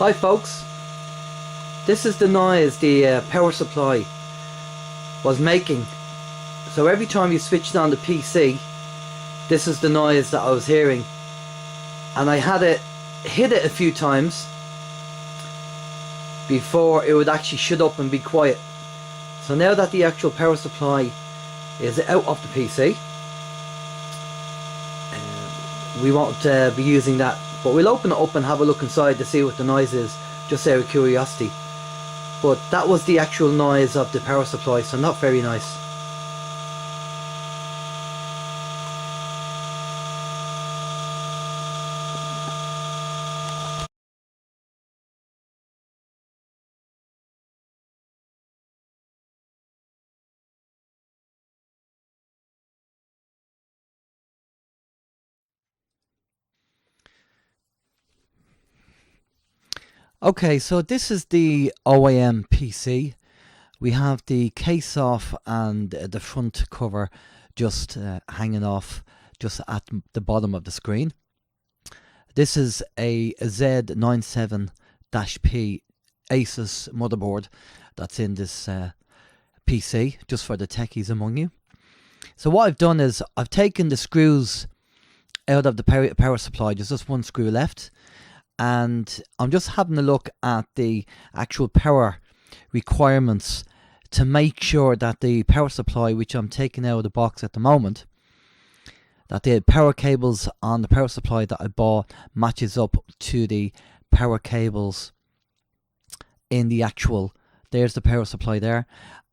Hi folks, this is the noise the power supply was making. So every time you switched on the PC, this is the noise that I was hearing, and I had to hit it a few times before it would actually shut up and be quiet. So now that the actual power supply is out of the PC, we won't be using that, but we'll open it up and have a look inside to see what the noise is, just out of curiosity. But that was the actual noise of the power supply, so not very nice. Okay, so this is the OYM PC. We have the case off and the front cover just hanging off just at the bottom of the screen. This is a Z97-P Asus motherboard that's in this PC, just for the techies among you. So what I've done is I've taken the screws out of the power supply. There's just one screw left, and I'm just having a look at the actual power requirements to make sure that the power supply, which I'm taking out of the box at the moment, that the power cables on the power supply that I bought matches up to the power cables in the actual, there's the power supply there,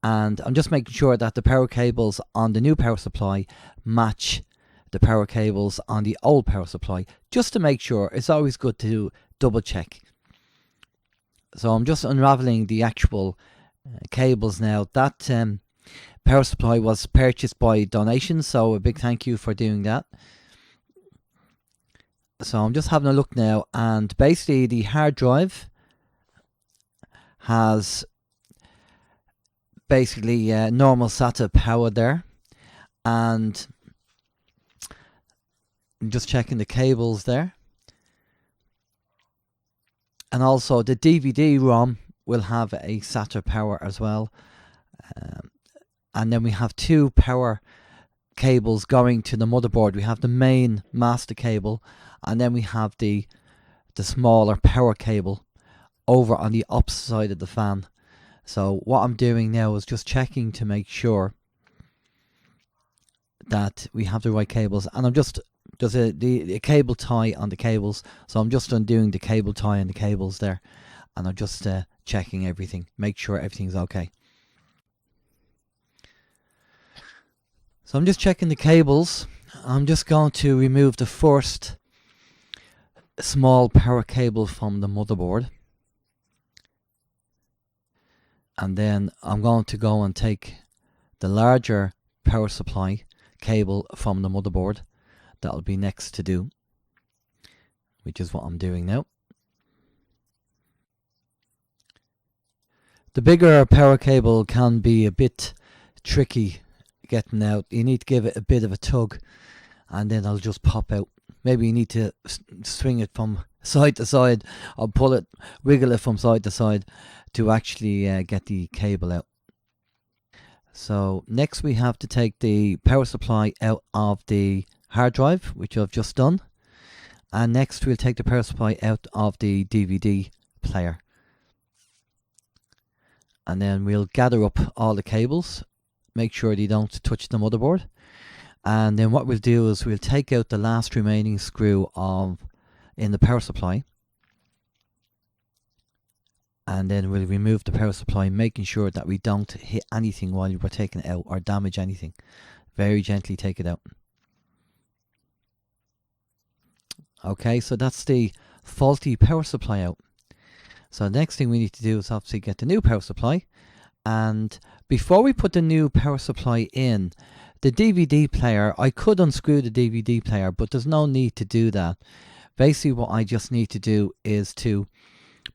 and I'm just making sure that the power cables on the new power supply match the power cables on the old power supply, just to make sure. It's always good to double check. So I'm just unraveling the actual cables now. That power supply was purchased by donation, so a big thank you for doing that. So I'm just having a look now, and basically the hard drive has basically normal SATA power there, and I'm just checking the cables there. And also the DVD-ROM will have a SATA power as well. And then we have two power cables going to the motherboard. We have the main master cable, and then we have the smaller power cable over on the opposite side of the fan. So what I'm doing now is just checking to make sure that we have the right cables, and I'm just there's a cable tie on the cables, so I'm just undoing the cable tie on the cables there, and I'm just checking everything, make sure everything's okay. So I'm just checking the cables. I'm just going to remove the first small power cable from the motherboard, and then I'm going to go and take the larger power supply cable from the motherboard. That'll be next to do, which is what I'm doing now. The bigger power cable can be a bit tricky getting out. You need to give it a bit of a tug, and then it'll just pop out. Maybe you need to swing it from side to side, or pull it, wiggle it from side to side to actually get the cable out. So next we have to take the power supply out of the hard drive, which I've just done, and next we'll take the power supply out of the DVD player, and then we'll gather up all the cables, make sure they don't touch the motherboard, and then what we'll do is we'll take out the last remaining screw in the power supply, and then we'll remove the power supply, making sure that we don't hit anything while we're taking it out or damage anything. Very gently take it out. Okay, so that's the faulty power supply out. So the next thing we need to do is obviously get the new power supply, and before we put the new power supply in, the DVD player, I could unscrew the DVD player, but there's no need to do that. Basically what I just need to do is to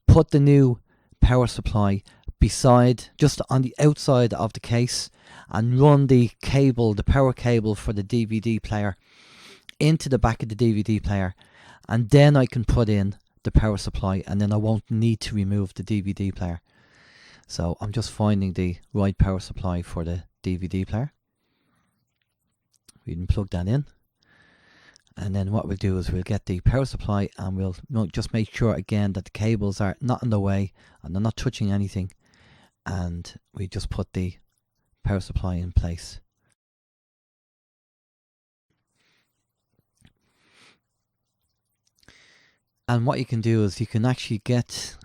put the new power supply beside, just on the outside of the case, and run the cable, the power cable for the DVD player, into the back of the DVD player, and then I can put in the power supply, and then I won't need to remove the DVD player. So I'm just finding the right power supply for the DVD player. We can plug that in, and then what we'll do is we'll get the power supply, and we'll just make sure again that the cables are not in the way and they're not touching anything, and we just put the power supply in place. And what you can do is you can actually get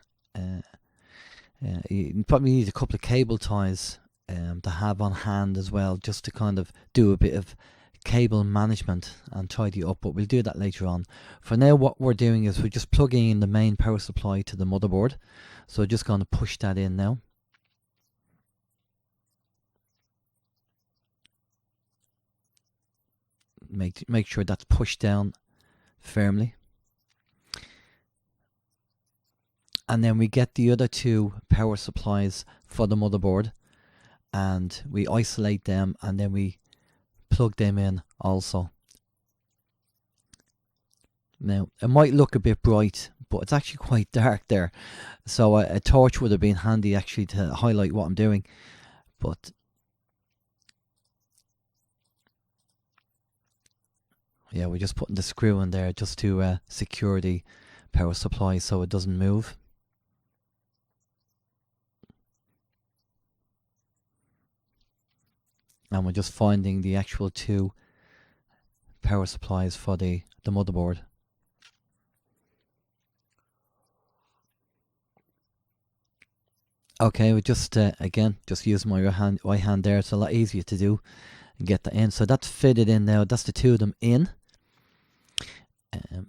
you probably need a couple of cable ties to have on hand as well, just to kind of do a bit of cable management and tidy up, but we'll do that later on. For now, what we're doing is we're just plugging in the main power supply to the motherboard. So we're just going to push that in now. Make sure that's pushed down firmly. And then we get the other two power supplies for the motherboard, and we isolate them, and then we plug them in also. Now, it might look a bit bright, but it's actually quite dark there. So a torch would have been handy actually to highlight what I'm doing. But yeah, we're just putting the screw in there just to secure the power supply so it doesn't move. And we're just finding the actual two power supplies for the motherboard. Okay, we just again just use my right hand there. It's a lot easier to do and get that in. So that's fitted in now. That's the two of them in.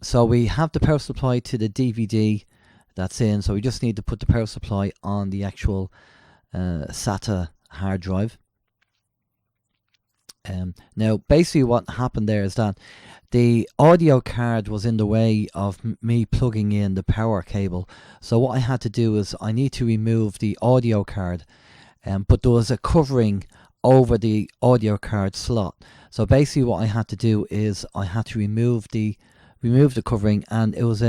So we have the power supply to the DVD that's in. So we just need to put the power supply on the actual SATA hard drive. Now basically what happened there is that the audio card was in the way of me plugging in the power cable. So what I had to do is I need to remove the audio card, but there was a covering over the audio card slot. So basically what I had to do is I had to remove the covering, and it was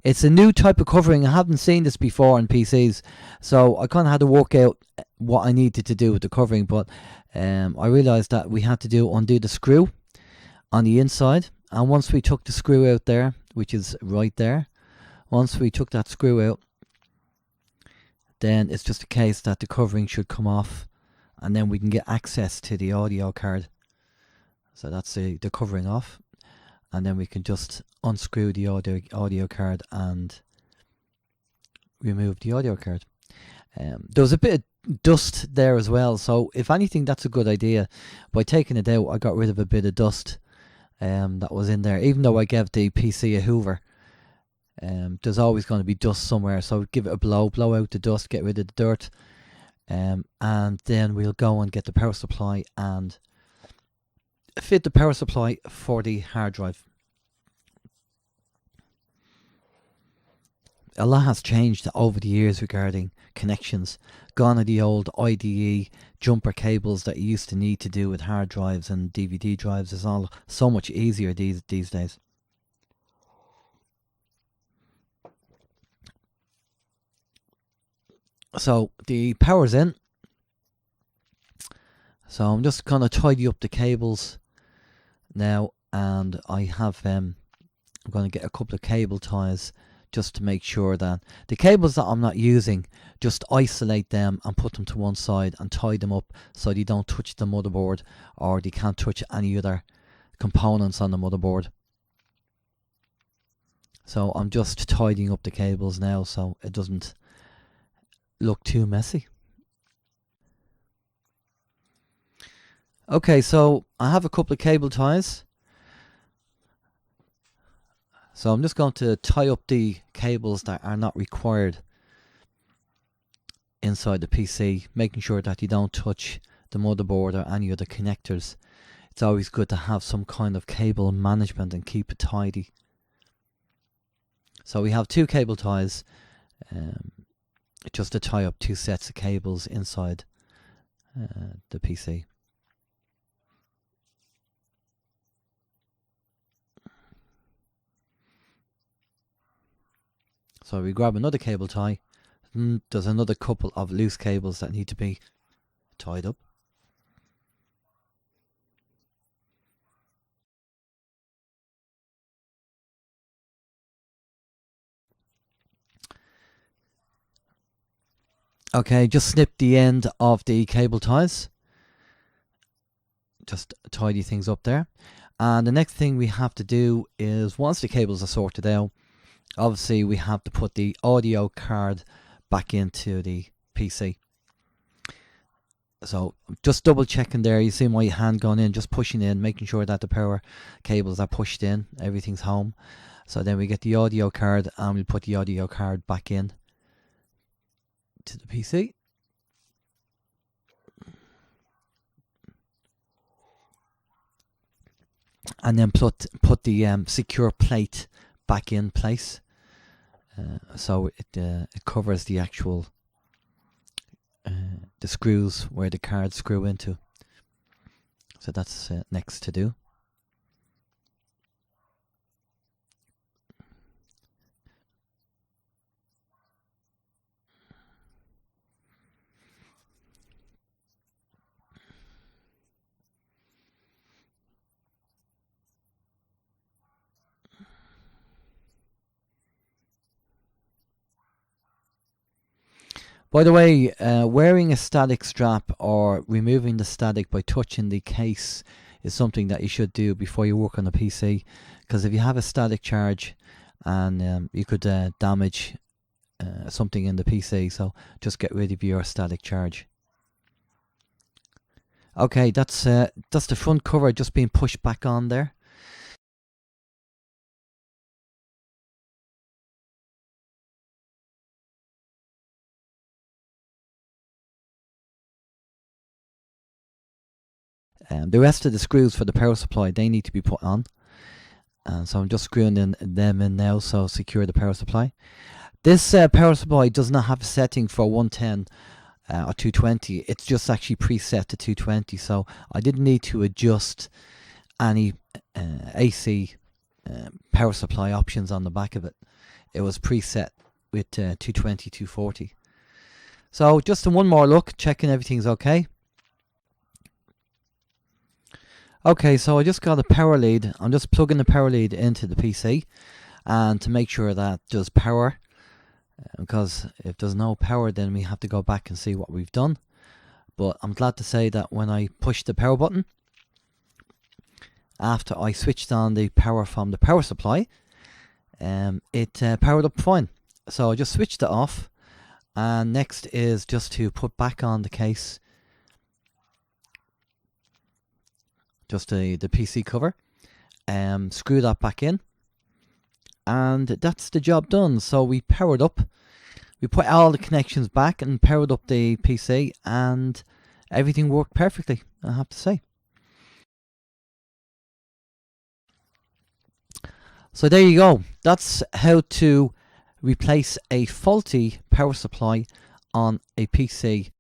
it's a new type of covering. I haven't seen this before on PCs, so I kind of had to work out what I needed to do with the covering. But I realized that we had to undo the screw on the inside, and once we took the screw out there, which is right there, once we took that screw out, then it's just a case that the covering should come off, and then we can get access to the audio card. So that's the covering off, and then we can just unscrew the audio card and remove the audio card. There was a bit of dust there as well, so if anything, that's a good idea. By taking it out, I got rid of a bit of dust that was in there. Even though I gave the PC a hoover, there's always going to be dust somewhere, so give it a blow out the dust, get rid of the dirt, and then we'll go and get the power supply and fit the power supply for the hard drive. A lot has changed over the years regarding connections. Gone are the old IDE jumper cables that you used to need to do with hard drives and DVD drives. It's all so much easier these days. So the power's in. So I'm just going to tidy up the cables now, and I have I'm going to get a couple of cable ties just to make sure that the cables that I'm not using, just isolate them and put them to one side and tie them up so they don't touch the motherboard, or they can't touch any other components on the motherboard. So I'm just tidying up the cables now so it doesn't look too messy. Okay, so I have a couple of cable ties. So I'm just going to tie up the cables that are not required inside the PC, making sure that you don't touch the motherboard or any other connectors. It's always good to have some kind of cable management and keep it tidy. So we have two cable ties, just to tie up two sets of cables inside the PC. So we grab another cable tie. There's another couple of loose cables that need to be tied up. Okay, just snip the end of the cable ties. Just tidy things up there. And the next thing we have to do is, once the cables are sorted out, obviously we have to put the audio card back into the PC. So just double checking there. You see my hand going in, just pushing in, making sure that the power cables are pushed in, everything's home. So then we get the audio card and we'll put the audio card back in to the PC. And then put the secure plate back in place, so it covers the actual the screws where the cards screw into. So that's next to do. By the way, wearing a static strap or removing the static by touching the case is something that you should do before you work on a PC, because if you have a static charge and you could damage something in the PC, so just get rid of your static charge. Okay, that's the front cover just being pushed back on there. The rest of the screws for the power supply, they need to be put on. So I'm just screwing them in now, so secure the power supply. This power supply does not have a setting for 110 or 220. It's just actually preset to 220. So I didn't need to adjust any AC power supply options on the back of it. It was preset with 220, 240. So just one more look, checking everything's okay. Okay, so I just got a power lead. I'm just plugging the power lead into the PC, and to make sure that there's power, because if there's no power then we have to go back and see what we've done. But I'm glad to say that when I pushed the power button, after I switched on the power from the power supply, it powered up fine. So I just switched it off, and next is just to put back on the case, just the PC cover, screw that back in, and that's the job done. So we powered up, we put all the connections back and powered up the PC, and everything worked perfectly, I have to say. So there you go. That's how to replace a faulty power supply on a PC